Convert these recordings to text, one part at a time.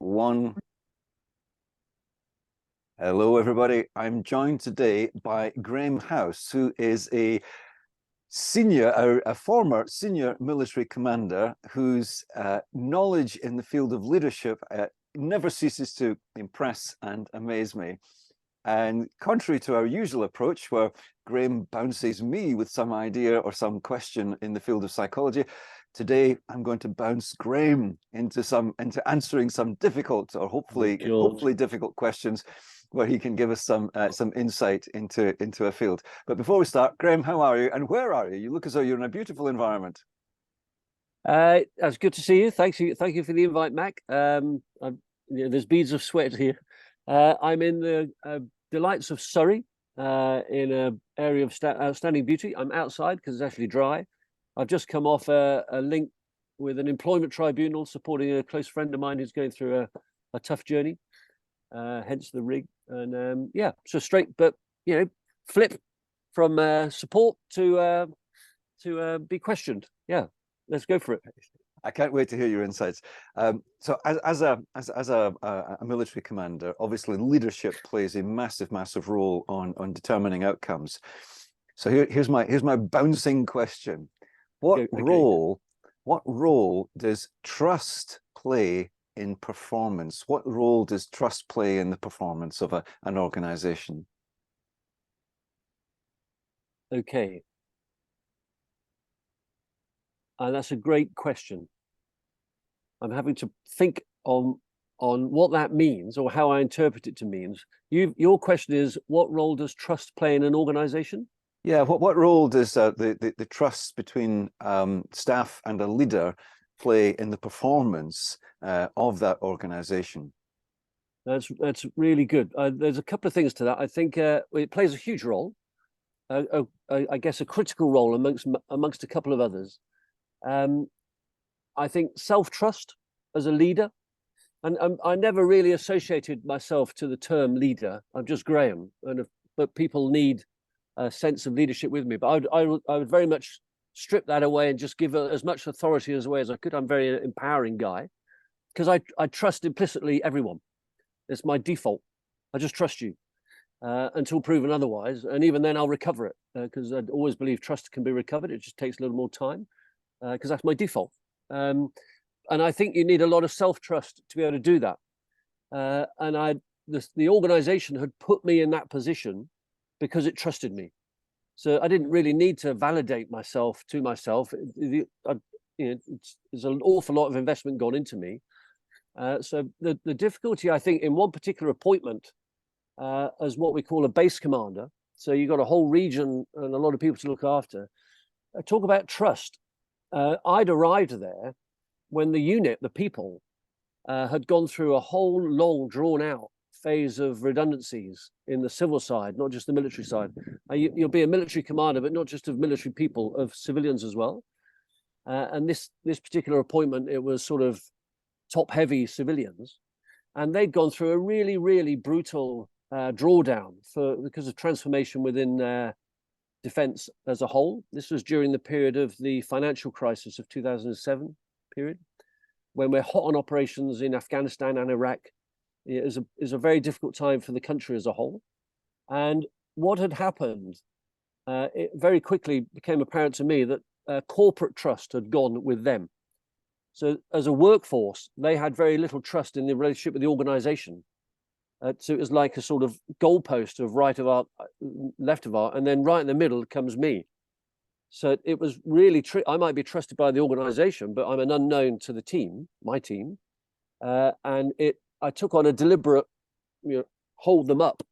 One. Hello, everybody. I'm joined today by Graham House, who is a former senior military commander whose knowledge in the field of leadership never ceases to impress and amaze me. And contrary to our usual approach, where Graham bounces me with some idea or some question in the field of psychology, today I'm going to bounce Graham into answering some difficult or hopefully difficult questions, where he can give us some insight into a field. But before we start, Graham, how are you and where are you? You look as though you're in a beautiful environment. That's good to see you. Thank you for the invite, Mac. There's beads of sweat here. I'm in the delights of Surrey, in an area of outstanding beauty. I'm outside because it's actually dry. I've just come off a link with an employment tribunal supporting a close friend of mine who's going through a tough journey, hence the rig. And yeah, so straight, but flip from support to be questioned. Yeah, let's go for it. I can't wait to hear your insights. So as a military commander, obviously leadership plays a massive role on determining outcomes. So here's my bouncing question. What role does trust play in performance? What role does trust play in the performance of an organization? Okay. That's a great question. I'm having to think on what that means or how I interpret it to means. Your question is, what role does trust play in an organization? Yeah, what role does the trust between staff and a leader play in the performance of that organization? That's really good. There's a couple of things to that. I think it plays a huge role. I guess a critical role amongst a couple of others. I think self-trust as a leader, and I never really associated myself to the term leader. I'm just Graham, but people need a sense of leadership with me. But I would very much strip that away and just give as much authority as I could. I'm a very empowering guy because I trust implicitly everyone. It's my default. I just trust you until proven otherwise, and even then I'll recover it because I always believe trust can be recovered. It just takes a little more time because that's my default. And I think you need a lot of self-trust to be able to do that. And the organization had put me in that position because it trusted me. So I didn't really need to validate myself to myself. There's an awful lot of investment gone into me. So the difficulty, I think, in one particular appointment as what we call a base commander, so you've got a whole region and a lot of people to look after, talk about trust. I'd arrived there when the unit, the people, had gone through a whole long, drawn-out phase of redundancies in the civil side, not just the military side. You'll be a military commander, but not just of military people, of civilians as well. And this particular appointment, it was sort of top-heavy civilians, and they'd gone through a really brutal drawdown because of transformation within defense as a whole. This was during the period of the financial crisis of 2007 period, when we're hot on operations in Afghanistan and Iraq. It is a very difficult time for the country as a whole. And what had happened, it very quickly became apparent to me that corporate trust had gone with them. So as a workforce, they had very little trust in the relationship with the organization. So it was like a sort of goalpost of right of art, left of art, and then right in the middle comes me. So it was really I might be trusted by the organization, but I'm an unknown to the team, my team. And I took on a deliberate, hold them up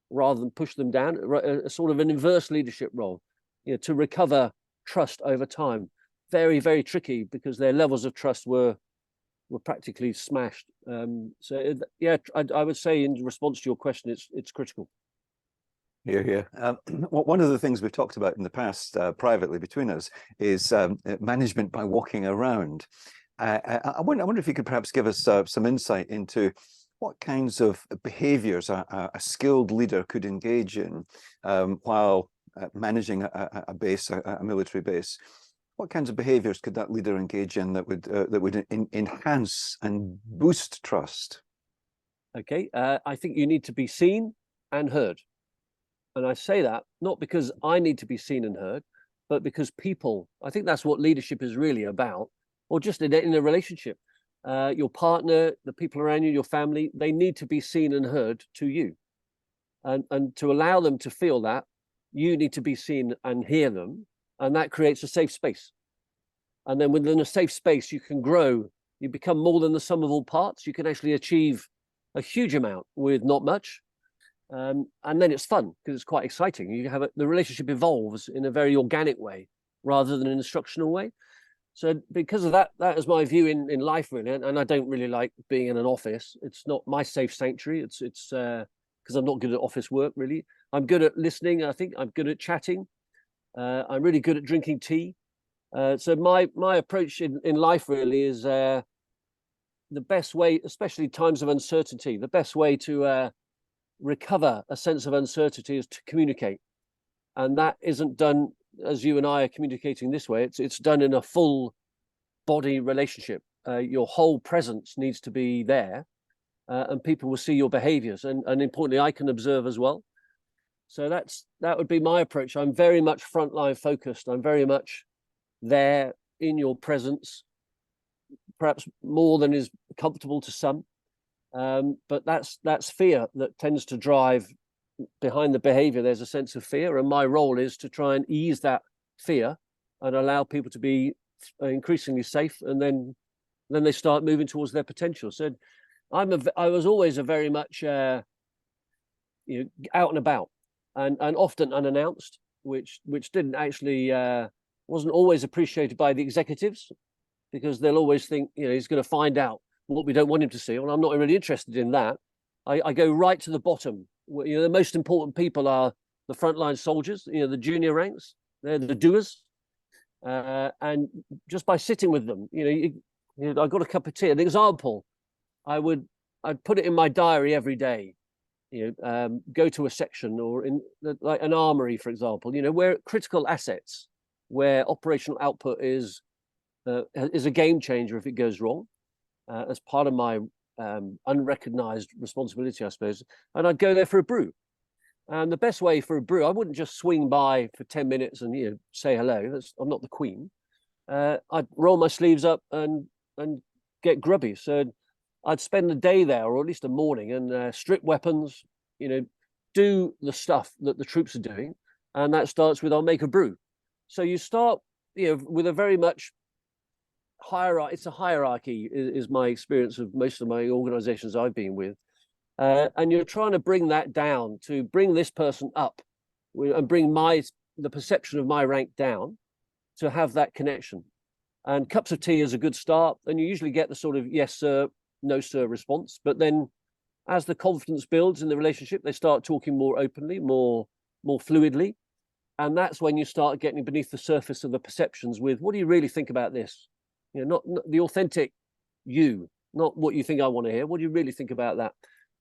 rather than push them down, a sort of an inverse leadership role, to recover trust over time. Very, very tricky because their levels of trust were practically smashed. Yeah, I would say in response to your question, it's critical. Here. One of the things we've talked about in the past privately between us is management by walking around. I wonder if you could perhaps give us some insight into what kinds of behaviors a skilled leader could engage in while managing a military base. What kinds of behaviors could that leader engage in that would enhance and boost trust? Okay, I think you need to be seen and heard. And I say that not because I need to be seen and heard, but because people, I think that's what leadership is really about, or just in a relationship. Your partner, the people around you, your family, they need to be seen and heard to you. And to allow them to feel that, you need to be seen and hear them. And that creates a safe space. And then within a safe space, you can grow. You become more than the sum of all parts. You can actually achieve a huge amount with not much. And then it's fun because it's quite exciting. You have the relationship evolves in a very organic way rather than an instructional way. So because of that, that is my view in life, really. And I don't really like being in an office. It's not my safe sanctuary. It's because I'm not good at office work, really. I'm good at listening. I think I'm good at chatting. I'm really good at drinking tea. So my approach in life really is the best way, especially times of uncertainty, the best way to recover a sense of uncertainty is to communicate. And that isn't done as you and I are communicating this way. It's done in a full body relationship. Your whole presence needs to be there, and people will see your behaviors. And importantly, I can observe as well. So that would be my approach. I'm very much frontline focused. I'm very much there in your presence, perhaps more than is comfortable to some. But that's fear that tends to drive behind the behavior. There's a sense of fear, and my role is to try and ease that fear and allow people to be increasingly safe, and then they start moving towards their potential. So I was always a very much out and about, and often unannounced, which didn't actually wasn't always appreciated by the executives, because they'll always think he's going to find out what we don't want him to see. Well, I'm not really interested in that. I go right to the bottom. The most important people are the frontline soldiers, the junior ranks. They're the doers. And just by sitting with them, I got a cup of tea. An example, I'd put it in my diary every day. Go to a section or in like an armory, for example. Where critical assets, where operational output is a game changer if it goes wrong. As part of my unrecognized responsibility, I suppose. And I'd go there for a brew. And the best way for a brew, I wouldn't just swing by for 10 minutes and say hello. I'm not the queen. I'd roll my sleeves up and get grubby. So I'd spend the day there, or at least a morning, and strip weapons, do the stuff that the troops are doing. And that starts with, I'll make a brew. So you start with a very much hierarchy. It's a hierarchy is my experience of most of my organizations I've been with, and you're trying to bring that down to bring this person up and bring the perception of my rank down to have that connection. And cups of tea is a good start, and you usually get the sort of yes sir, no sir response. But then as the confidence builds in the relationship, they start talking more openly, more fluidly, and that's when you start getting beneath the surface of the perceptions with, what do you really think about this? Not the authentic you, not what you think I want to hear. What do you really think about that?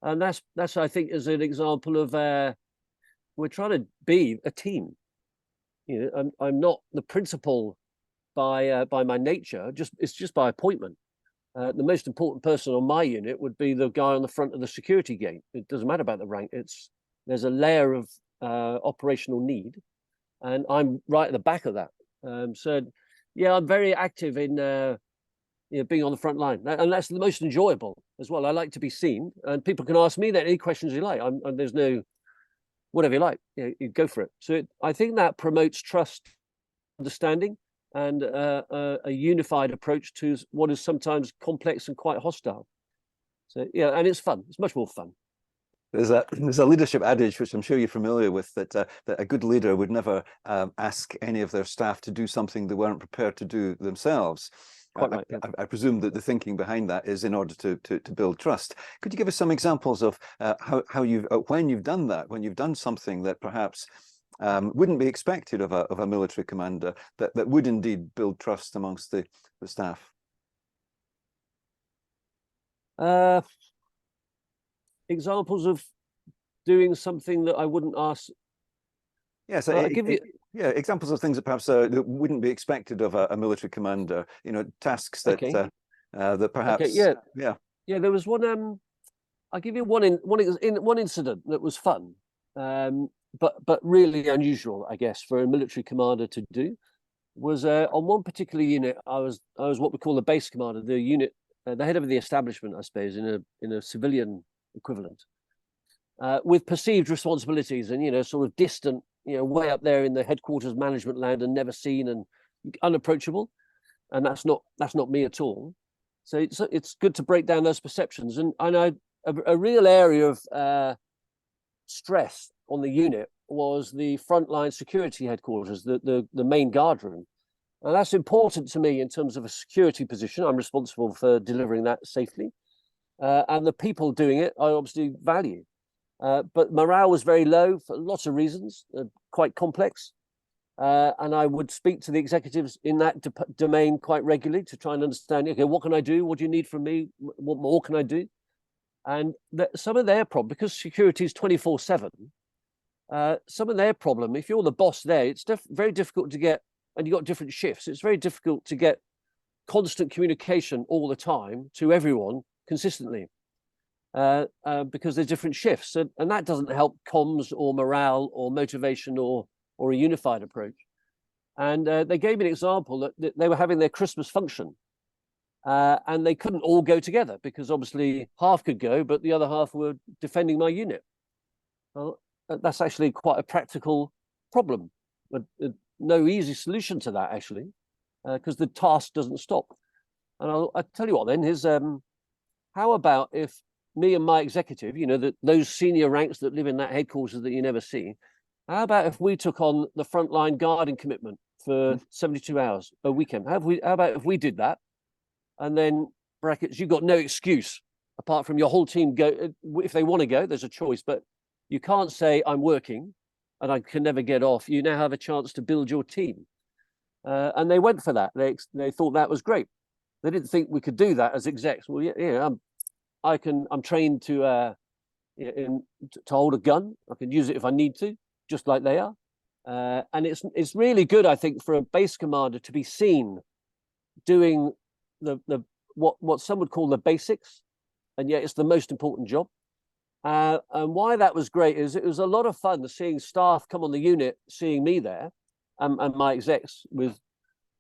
And that's I think is an example of we're trying to be a team. I'm not the principal by my nature. It's just by appointment. The most important person on my unit would be the guy on the front of the security gate. It doesn't matter about the rank. There's a layer of operational need, and I'm right at the back of that. So. Yeah, I'm very active in being on the front line, and that's the most enjoyable as well. I like to be seen, and people can ask me that any questions you like. And there's no whatever you like, you go for it. So I think that promotes trust, understanding, and a unified approach to what is sometimes complex and quite hostile. So yeah, and it's fun. It's much more fun. There's a leadership adage, which I'm sure you're familiar with, that a good leader would never ask any of their staff to do something they weren't prepared to do themselves. Quite right, yeah. I presume that the thinking behind that is in order to build trust. Could you give us some examples of how when you've done that, when you've done something that perhaps wouldn't be expected of a military commander, that would indeed build trust amongst the staff? Examples of doing something that I wouldn't ask. Yes, I'll give you Yeah, examples of things that perhaps that wouldn't be expected of a military commander. You know, tasks that Okay. that perhaps. Okay. Yeah. Yeah. Yeah. There was one. I'll give you one incident that was fun, but really unusual, I guess, for a military commander to do. Was on one particular unit. I was what we call the base commander, the unit, the head of the establishment, I suppose, in a civilian equivalent, with perceived responsibilities and sort of distant, way up there in the headquarters management land and never seen and unapproachable. And that's not me at all. So it's good to break down those perceptions. And a real area of stress on the unit was the frontline security headquarters, the main guard room. And that's important to me in terms of a security position. I'm responsible for delivering that safely. And the people doing it, I obviously value. But morale was very low for lots of reasons, quite complex. And I would speak to the executives in that domain quite regularly to try and understand, okay, what can I do? What do you need from me? What more can I do? And some of their problem, because security is 24/7, some of their problem, if you're the boss there, it's very difficult to get, and you've got different shifts, it's very difficult to get constant communication all the time to everyone consistently. Because there's different shifts, and that doesn't help comms or morale or motivation or a unified approach. And they gave me an example that they were having their Christmas function, and they couldn't all go together because obviously half could go, but the other half were defending my unit. Well, that's actually quite a practical problem, but no easy solution to that actually, because the task doesn't stop. And I'll tell you what then is, how about if me and my executive, those senior ranks that live in that headquarters that you never see, how about if we took on the frontline guarding commitment for 72 hours a weekend? How about if we did that? And then brackets, you've got no excuse apart from your whole team go. If they want to go, there's a choice, but you can't say I'm working and I can never get off. You now have a chance to build your team. And they went for that. They thought that was great. They didn't think we could do that as execs. Well, yeah, I'm trained to hold a gun. I can use it if I need to, just like they are. And it's really good, I think, for a base commander to be seen doing what some would call the basics, and yet it's the most important job. And why that was great is it was a lot of fun seeing staff come on the unit, seeing me there, and my execs with,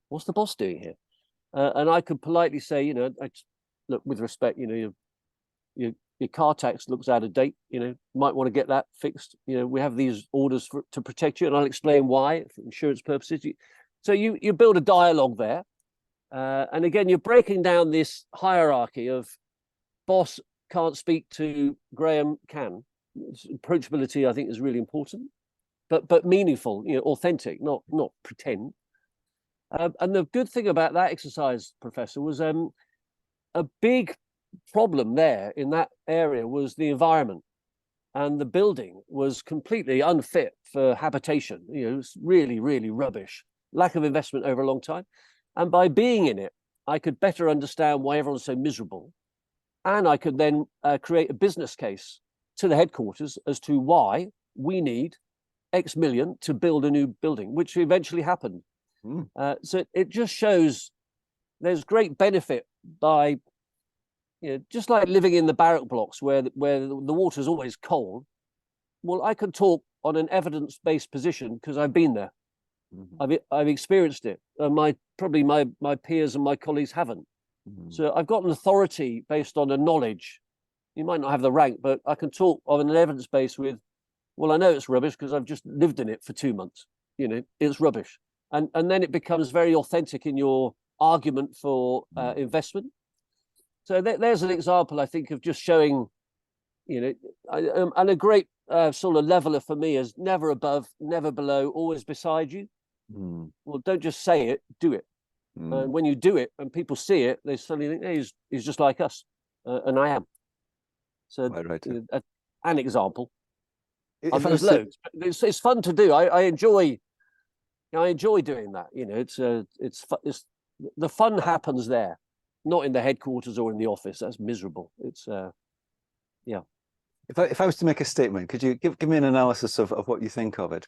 what's the boss doing here? And I could politely say, look, with respect, your car tax looks out of date. Might want to get that fixed. We have these orders to protect you, and I'll explain why for insurance purposes. So you build a dialogue there, and again, you're breaking down this hierarchy of boss can't speak to Graham can. Approachability, I think, is really important, but meaningful, authentic, not pretend. And the good thing about that exercise, Professor, was a big problem there in that area was the environment, and the building was completely unfit for habitation. It's really, really rubbish, lack of investment over a long time. And by being in it, I could better understand why everyone's so miserable. And I could then create a business case to the headquarters as to why we need X million to build a new building, which eventually happened. So it just shows there's great benefit by, just like living in the barrack blocks where the water is always cold. Well, I can talk on an evidence-based position because I've been there. I've experienced it. My peers and my colleagues haven't. So I've got an authority based on a knowledge. You might not have the rank, but I can talk on an evidence base with, well, I know it's rubbish because I've just lived in it for 2 months. It's rubbish. And then it becomes very authentic in your argument for investment. So there's an example, I think, of just showing, and a great sort of leveler for me is never above, never below, always beside you. Well, don't just say it, do it. And when you do it and people see it, they suddenly think, hey, he's just like us. And I am. So right. An example. There's loads. It's fun to do. I enjoy doing that. It's the fun happens there, not in the headquarters or in the office. That's miserable. It's yeah. If I was to make a statement, could you give me an analysis of what you think of it?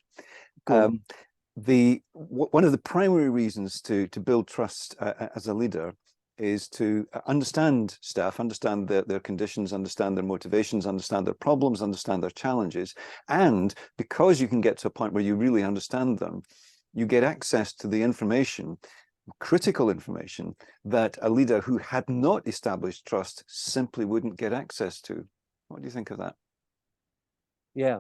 one of the primary reasons to build trust as a leader is to understand staff, understand their conditions, understand their motivations, understand their problems, understand their challenges. And because you can get to a point where you really understand them, you get access to the information, critical information, that a leader who had not established trust simply wouldn't get access to. What do you think of that? Yeah.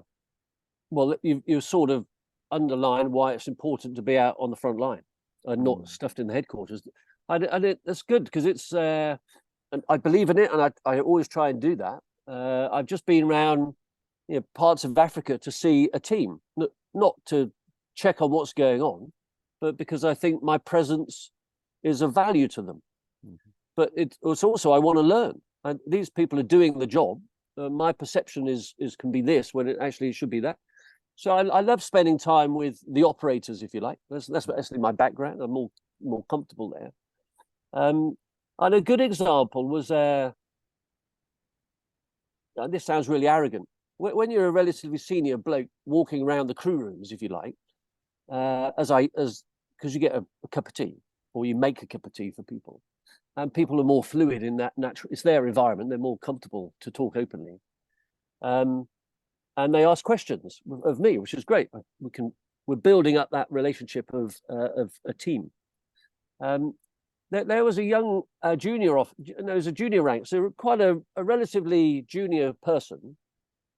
Well, you sort of underline why it's important to be out on the front line and not stuffed in the headquarters. That's good, because it's and I believe in it, and I always try and do that. I've just been around, parts of Africa to see a team, not to check on what's going on, but because I think my presence is of value to them. But it's also I want to learn, and these people are doing the job. My perception can be this when it actually should be that. So I love spending time with the operators, if you like. That's actually my background. I'm more comfortable there. And a good example was, this sounds really arrogant. When you're a relatively senior bloke walking around the crew rooms, if you like, because you get a cup of tea, or you make a cup of tea for people, and people are more fluid in that natural. It's their environment. They're more comfortable to talk openly. And they ask questions of me, which is great. We're building up that relationship of a team. There was a young junior there was a junior rank, so quite a relatively junior person,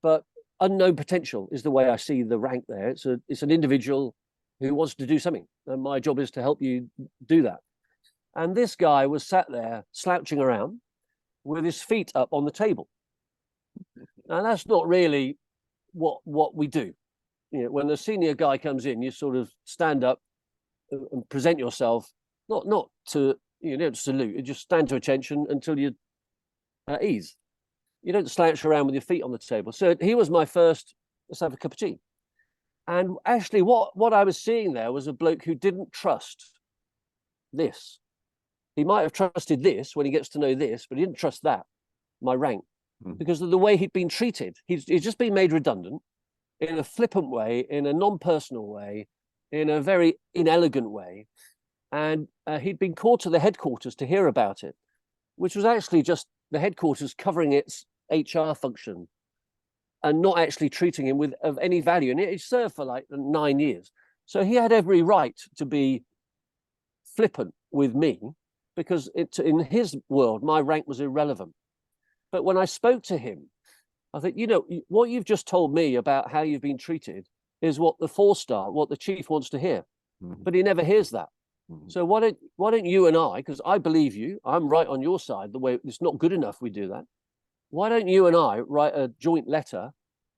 but unknown potential is the way I see the rank there. It's an individual who wants to do something, and my job is to help you do that. And this guy was sat there slouching around with his feet up on the table. Now that's not really what we do. When the senior guy comes in, you sort of stand up and present yourself, not to don't salute, you just stand to attention until you're at ease. You don't slouch around with your feet on the table. So he was my first, let's have a cup of tea. And actually what I was seeing there was a bloke who didn't trust this. He might have trusted this when he gets to know this, but he didn't trust that, my rank, because of the way he'd been treated. He's just been made redundant in a flippant way, in a non-personal way, in a very inelegant way. And he'd been called to the headquarters to hear about it, which was actually just the headquarters covering its HR function and not actually treating him of any value. And he served for like 9 years. So he had every right to be flippant with me, because in his world, my rank was irrelevant. But when I spoke to him, I think, what you've just told me about how you've been treated is what the 4-star, what the chief wants to hear. But he never hears that. So why don't you and I, because I believe you, I'm right on your side, the way it's not good enough we do that. Why don't you and I write a joint letter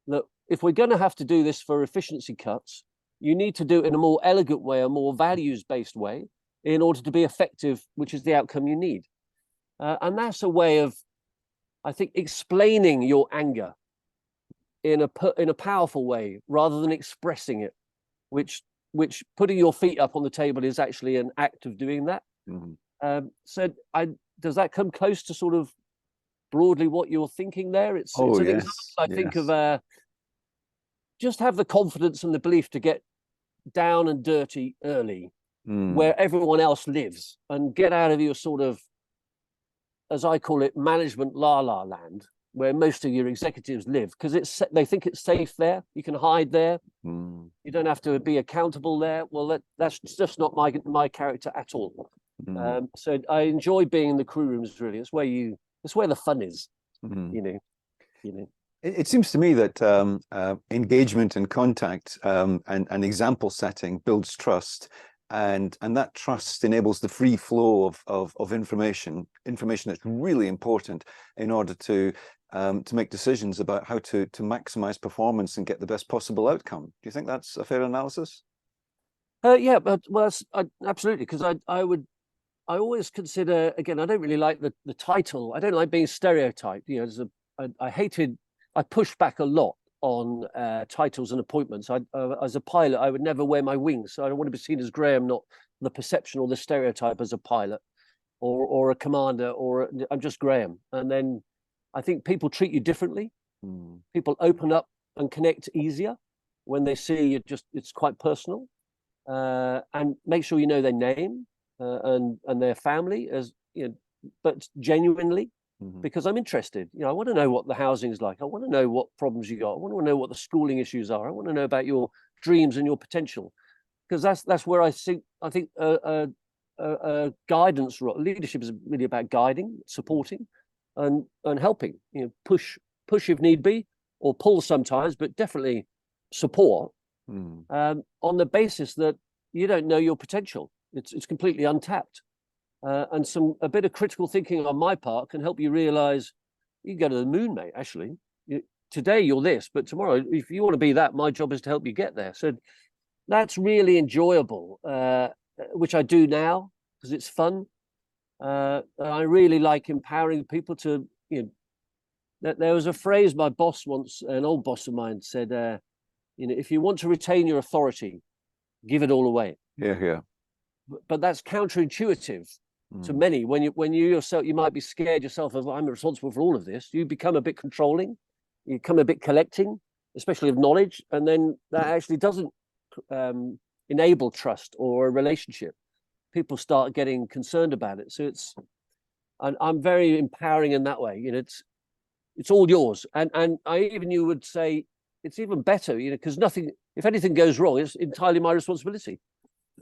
that if we're going to have to do this for efficiency cuts, you need to do it in a more elegant way, a more values-based way, in order to be effective, which is the outcome you need. And that's a way of, I think, explaining your anger in a powerful way, rather than expressing it, which putting your feet up on the table is actually an act of doing that. So does that come close to sort of broadly what you're thinking there? It's an example, I think, of just have the confidence and the belief to get down and dirty early, where everyone else lives, and get out of your sort of, as I call it, management la-la land, where most of your executives live, because they think it's safe there. You can hide there. You don't have to be accountable there. Well, that's just not my character at all. So I enjoy being in the crew rooms. Really, it's where the fun is. It seems to me that engagement and contact and example setting builds trust, and that trust enables the free flow of information that's really important in order to make decisions about how to maximize performance and get the best possible outcome. Do you think that's a fair analysis? Yeah, but absolutely, because I always consider, again, I don't really like the title. I don't like being stereotyped. I pushed back a lot on titles and appointments. As a pilot, I would never wear my wings. So I don't want to be seen as Graham, not the perception or the stereotype as a pilot or a commander, I'm just Graham. And then I think people treat you differently. People open up and connect easier when they see it's quite personal. and make sure you know their name and their family, as you know, but genuinely, because I'm interested. You know, I want to know what the housing is like. I want to know what problems you got. I want to know what the schooling issues are. I want to know about your dreams and your potential, because that's where I think guidance role. Leadership is really about guiding, supporting, and helping. You know, push if need be, or pull sometimes, but definitely support. On the basis that you don't know your potential. It's completely untapped. And a bit of critical thinking on my part can help you realize you can go to the moon, mate. Actually, today you're this, but tomorrow, if you want to be that, my job is to help you get there. So that's really enjoyable, which I do now because it's fun. I really like empowering people to, you know, there was a phrase my boss once, an old boss of mine said, you know, if you want to retain your authority, give it all away. Yeah. But that's counterintuitive to many. When you yourself, you might be scared yourself of, I'm responsible for all of this. You become a bit controlling, you become a bit collecting, especially of knowledge, and then that actually doesn't enable trust or a relationship. People start getting concerned about it. So I'm very empowering in that way. You know, it's all yours, and you would say it's even better, you know, because if anything goes wrong, it's entirely my responsibility.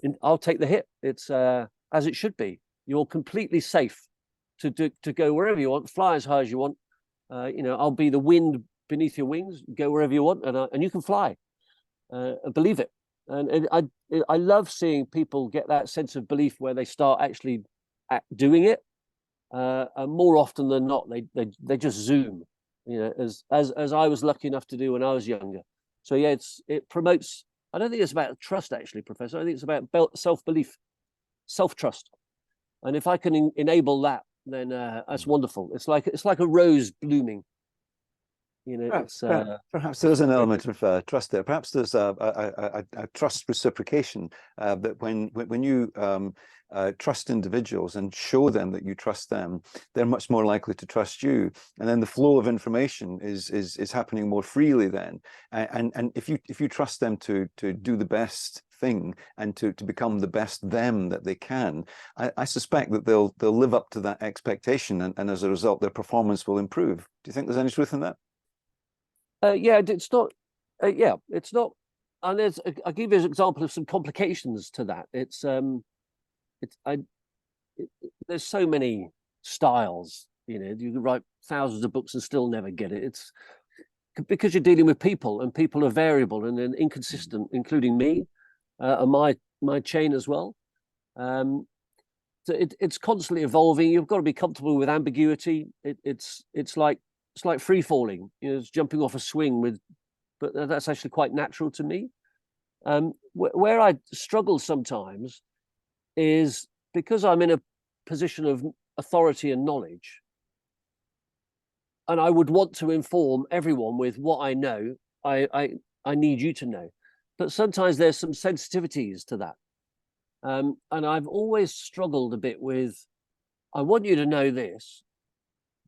And I'll take the hit. It's as it should be. You're completely safe to go wherever you want, fly as high as you want. You know, I'll be the wind beneath your wings. Go wherever you want, and you can fly. Believe it. And I love seeing people get that sense of belief where they start actually doing it. And more often than not, they just zoom. You know, as I was lucky enough to do when I was younger. So yeah, it promotes. I don't think it's about trust, actually, Professor. I think it's about self-belief, self-trust. And if I can enable that, then that's wonderful. It's like a rose blooming. You know, perhaps there's an element of trust there. Perhaps there's a trust reciprocation that when you trust individuals and show them that you trust them, they're much more likely to trust you, and then the flow of information is happening more freely then. And if you trust them to do the best thing and to become the best them that they can, I suspect that they'll live up to that expectation, and as a result, their performance will improve. Do you think there's any truth in that? Yeah, it's not. Yeah, it's not. And I'll give you an example of some complications to that. There's so many styles. You know, you can write thousands of books and still never get it. It's because you're dealing with people, and people are variable and inconsistent, including me, and my chain as well. So it's constantly evolving. You've got to be comfortable with ambiguity. It's like free falling. You know, it's jumping off a swing but that's actually quite natural to me. Where I struggle sometimes is because I'm in a position of authority and knowledge, and I would want to inform everyone with what I know. I need you to know, but sometimes there's some sensitivities to that, and I've always struggled a bit with. I want you to know this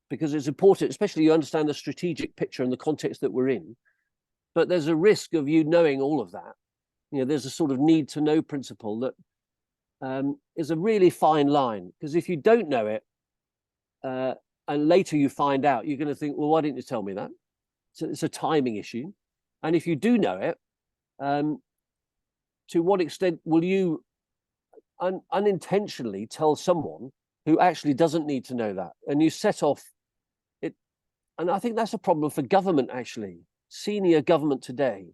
because it's important, especially you understand the strategic picture and the context that we're in. But there's a risk of you knowing all of that. You know, there's a sort of need to know principle that is a really fine line, because if you don't know it and later you find out, you're going to think, well, why didn't you tell me that? So it's a timing issue. And if you do know it, to what extent will you unintentionally tell someone who actually doesn't need to know that? And you set off it. And I think that's a problem for government, actually, senior government today.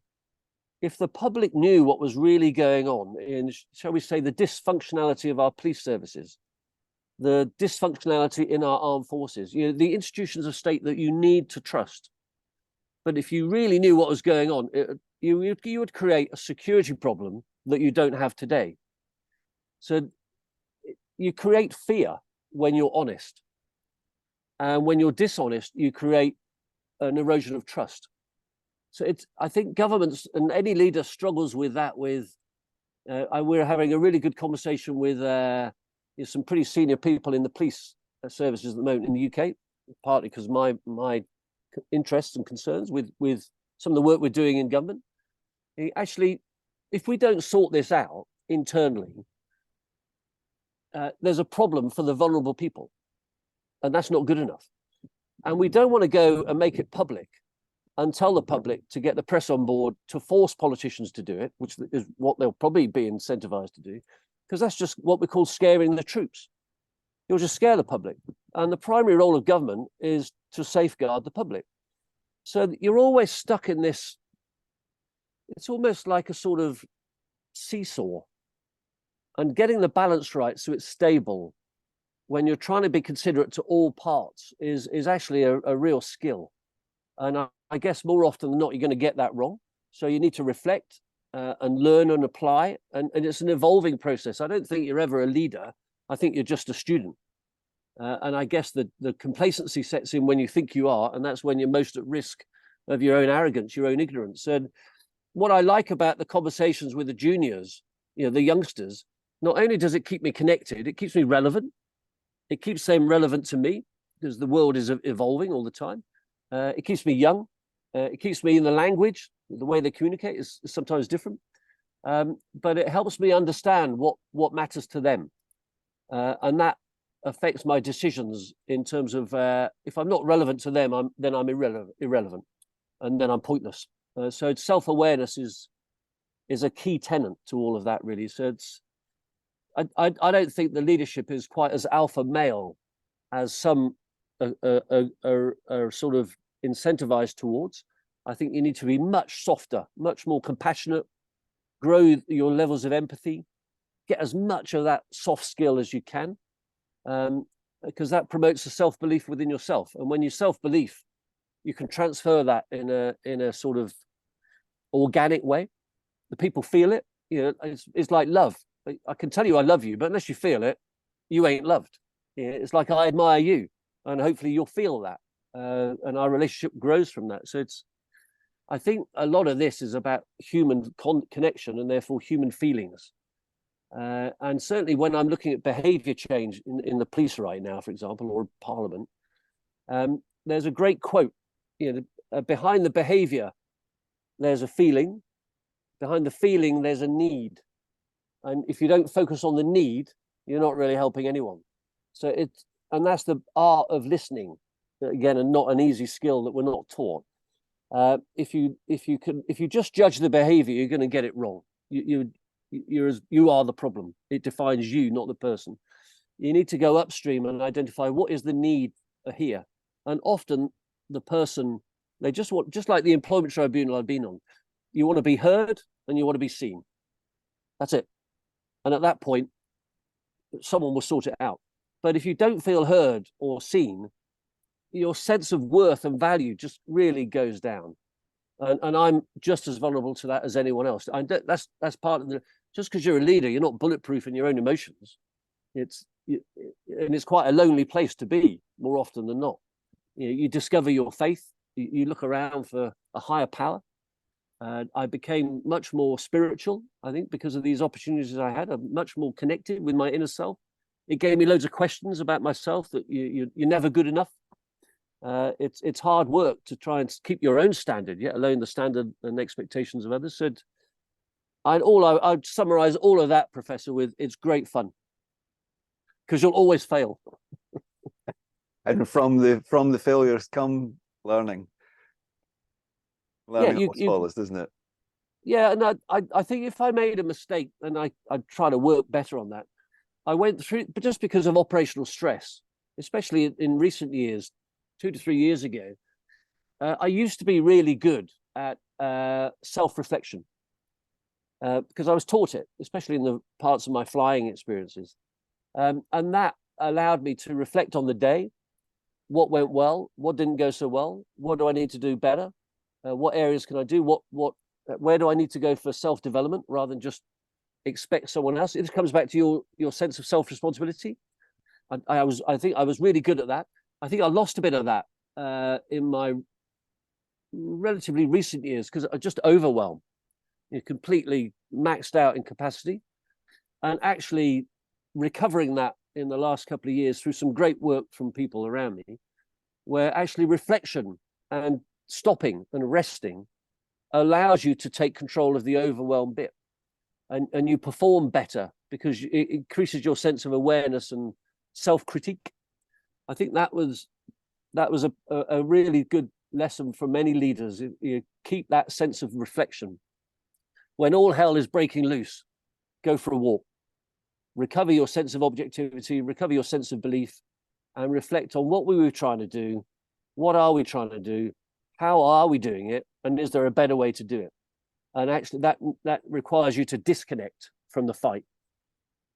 If the public knew what was really going on in, shall we say, the dysfunctionality of our police services, the dysfunctionality in our armed forces, you know, the institutions of state that you need to trust. But if you really knew what was going on, you would create a security problem that you don't have today. So you create fear when you're honest. And when you're dishonest, you create an erosion of trust. So I think governments and any leader struggles with that. We're having a really good conversation with some pretty senior people in the police services at the moment in the UK, partly because my interests and concerns with some of the work we're doing in government. Actually, if we don't sort this out internally, there's a problem for the vulnerable people, and that's not good enough. And we don't want to go and make it public and tell the public to get the press on board to force politicians to do it, which is what they'll probably be incentivized to do, because that's just what we call scaring the troops. You'll just scare the public. And the primary role of government is to safeguard the public. So you're always stuck in this, it's almost like a sort of seesaw. And getting the balance right so it's stable when you're trying to be considerate to all parts is actually a real skill. And I guess more often than not, you're going to get that wrong. So you need to reflect and learn and apply. And it's an evolving process. I don't think you're ever a leader. I think you're just a student. And I guess the complacency sets in when you think you are, and that's when you're most at risk of your own arrogance, your own ignorance. And what I like about the conversations with the juniors, the youngsters, not only does it keep me connected, it keeps me relevant. It keeps them relevant to me because the world is evolving all the time. It keeps me young. It keeps me in the language. The way they communicate is sometimes different. But it helps me understand what matters to them. And that affects my decisions in terms of if I'm not relevant to them, then I'm irrelevant, and then I'm pointless. So self-awareness is a key tenet to all of that, really. So I don't think the leadership is quite as alpha male as some are sort of incentivized towards. I think you need to be much softer, much more compassionate, grow your levels of empathy, get as much of that soft skill as you can, because that promotes a self-belief within yourself. And when you self-belief, you can transfer that in a sort of organic way. The people feel it. It's like love. I can tell you I love you, but unless you feel it, you ain't loved. It's like I admire you, and hopefully you'll feel that, and our relationship grows from that. So I think a lot of this is about human connection and therefore human feelings. And certainly when I'm looking at behavior change in the police right now, for example, or Parliament, there's a great quote, behind the behavior, there's a feeling. Behind the feeling, there's a need. And if you don't focus on the need, you're not really helping anyone. So and that's the art of listening, again, and not an easy skill that we're not taught. If you just judge the behavior, you're going to get it wrong. You are the problem. It defines you, not the person. You need to go upstream and identify what is the need here. And often the person, they just want, just like the employment tribunal I've been on, you want to be heard and you want to be seen. That's it. And at that point, someone will sort it out. But if you don't feel heard or seen, your sense of worth and value just really goes down. And I'm just as vulnerable to that as anyone else. That's part of just because you're a leader, you're not bulletproof in your own emotions. And it's quite a lonely place to be more often than not. You discover your faith, you look around for a higher power. I became much more spiritual, I think, because of these opportunities I had. I'm much more connected with my inner self. It gave me loads of questions about myself that you're never good enough. It's hard work to try and keep your own standard, yet alone the standard and expectations of others. So I'd summarize all of that, Professor, with it's great fun, because you'll always fail. And from the failures come learning. Learning always follows, doesn't it? Yeah, and I think if I made a mistake, and I'd try to work better on that, I went through, but just because of operational stress, especially in recent years, 2 to 3 years ago, I used to be really good at self-reflection because I was taught it, especially in the parts of my flying experiences. And that allowed me to reflect on the day, what went well, what didn't go so well, what do I need to do better, what areas can I do, where do I need to go for self-development rather than just expect someone else. It comes back to your sense of self-responsibility. I think I was really good at that. I think I lost a bit of that in my relatively recent years because I just overwhelmed, completely maxed out in capacity, and actually recovering that in the last couple of years through some great work from people around me, where actually reflection and stopping and resting allows you to take control of the overwhelmed bit. and you perform better because it increases your sense of awareness and self-critique. I think that was a really good lesson for many leaders. You keep that sense of reflection. When all hell is breaking loose, go for a walk. Recover your sense of objectivity, recover your sense of belief, and reflect on what we were trying to do. What are we trying to do? How are we doing it? And is there a better way to do it? And actually that requires you to disconnect from the fight,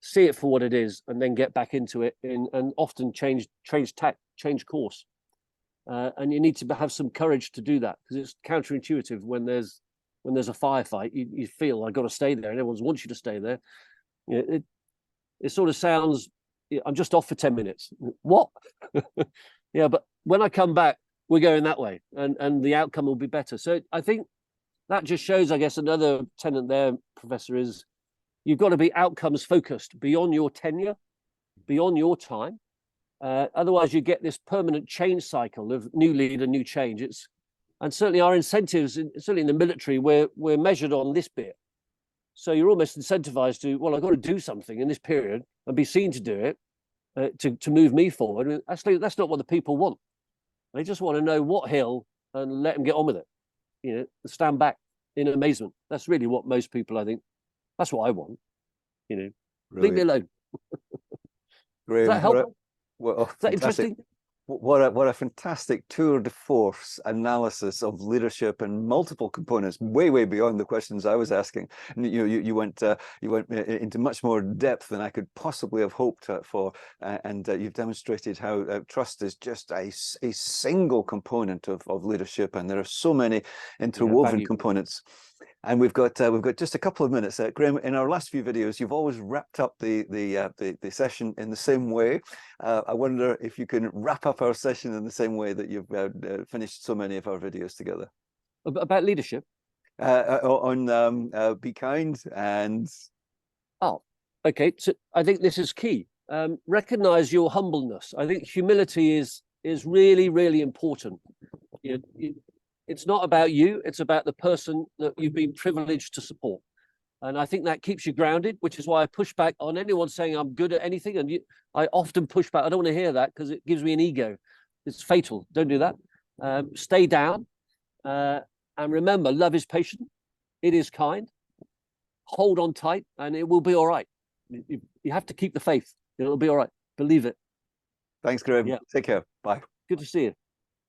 see it for what it is, and then get back into it and often change course. And you need to have some courage to do that, because it's counterintuitive when there's a firefight. You feel I've got to stay there, and everyone wants you to stay there. It sort of sounds, I'm just off for 10 minutes. What? Yeah, but when I come back, we're going that way, and the outcome will be better. So I think that just shows, I guess, another tenet there, Professor, is you've got to be outcomes focused beyond your tenure, beyond your time. Otherwise, you get this permanent change cycle of new leader, new change. And certainly our incentives, certainly in the military, we're measured on this bit. So you're almost incentivized to, well, I've got to do something in this period and be seen to do it to move me forward. And actually, that's not what the people want. They just want to know what hill and let them get on with it. Stand back in amazement. That's really what most people, I think, that's what I want. Leave me alone. Graham, Does that help? Well, Is that interesting? What a fantastic tour de force analysis of leadership and multiple components, way beyond the questions I was asking. And you went into much more depth than I could possibly have hoped for, and you've demonstrated how trust is just a single component of leadership, and there are so many interwoven components. And we've got just a couple of minutes. Graham, in our last few videos, you've always wrapped up the session in the same way. I wonder if you can wrap up our session in the same way that you've finished so many of our videos together. About leadership? On be kind and... Oh, okay. So I think this is key. Recognize your humbleness. I think humility is really, really important. It's not about you, it's about the person that you've been privileged to support. And I think that keeps you grounded, which is why I push back on anyone saying I'm good at anything. And I often push back. I don't want to hear that because it gives me an ego. It's fatal. Don't do that. Stay down. And remember, love is patient. It is kind. Hold on tight and it will be all right. You have to keep the faith. It'll be all right. Believe it. Thanks, Graham. Yeah. Take care. Bye. Good to see you.